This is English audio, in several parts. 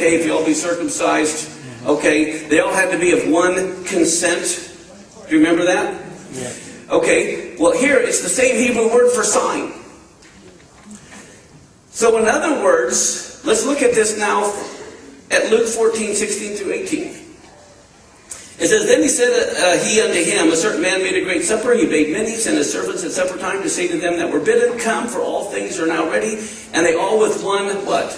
okay, if you all be circumcised. Okay, they all had to be of one consent. Do you remember that? Yeah. Okay, well here it's the same Hebrew word for sign. So in other words, let's look at this now at Luke 14:16 through 18. It says, then he said he unto him, a certain man made a great supper. He bade many, sent his servants at supper time to say to them that were bidden, come, for all things are now ready. And they all with one, what?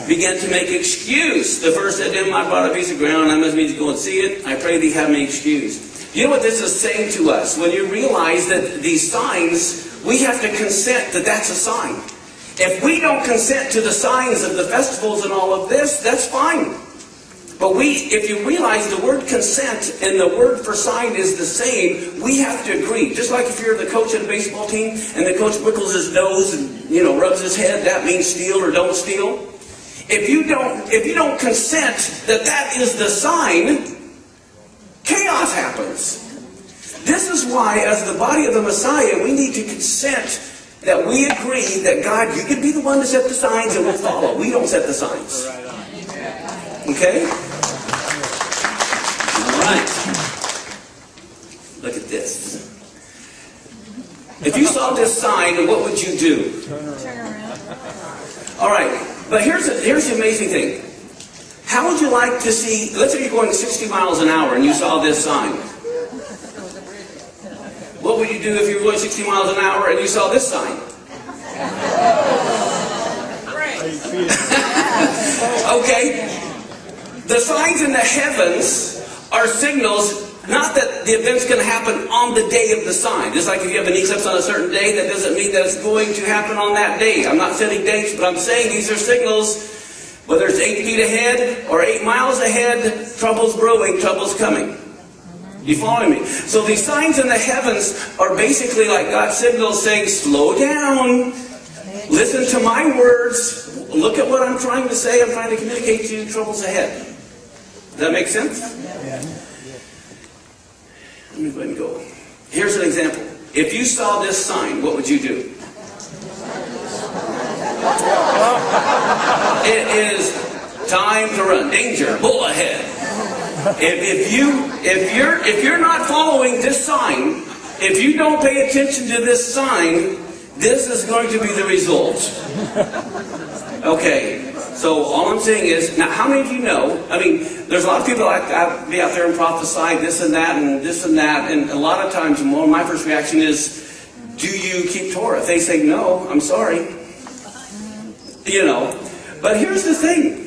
Began to make excuse. The first said to him, I bought a piece of ground, I must need to go and see it. I pray thee have me excused. You know what this is saying to us? When you realize that these signs, we have to consent that that's a sign. If we don't consent to the signs of the festivals and all of this, that's fine. But if you realize the word consent and the word for sign is the same, we have to agree. Just like if you're the coach of a baseball team and the coach wiggles his nose and rubs his head, that means steal or don't steal. If you don't consent that that is the sign, chaos happens. This is why, as the body of the Messiah, we need to consent that we agree that God, you can be the one to set the signs and we'll follow. We don't set the signs. Okay? All right. Look at this. If you saw this sign, what would you do? Turn around. All right. But here's the amazing thing. How would you like to see, let's say you're going 60 miles an hour and you saw this sign. What would you do if you were going 60 miles an hour and you saw this sign? Okay. The signs in the heavens are signals, not that the event's going to happen on the day of the sign. Just like if you have an eclipse on a certain day, that doesn't mean that it's going to happen on that day. I'm not setting dates, but I'm saying these are signals. Whether it's 8 feet ahead or 8 miles ahead, trouble's brewing, trouble's coming. You following me? So these signs in the heavens are basically like God's signals saying, slow down, listen to my words, look at what I'm trying to say, I'm trying to communicate to you, trouble's ahead. Does that make sense? Yeah. Let me go ahead and go. Here's an example. If you saw this sign, what would you do? It is time to run. Danger. Bull ahead. If you're not following this sign, if you don't pay attention to this sign, this is going to be the result. Okay. So all I'm saying is, now how many of you know, I mean, there's a lot of people that be out there and prophesy this and that and this and that, and a lot of times my first reaction is, do you keep Torah? If they say no, I'm sorry. But here's the thing.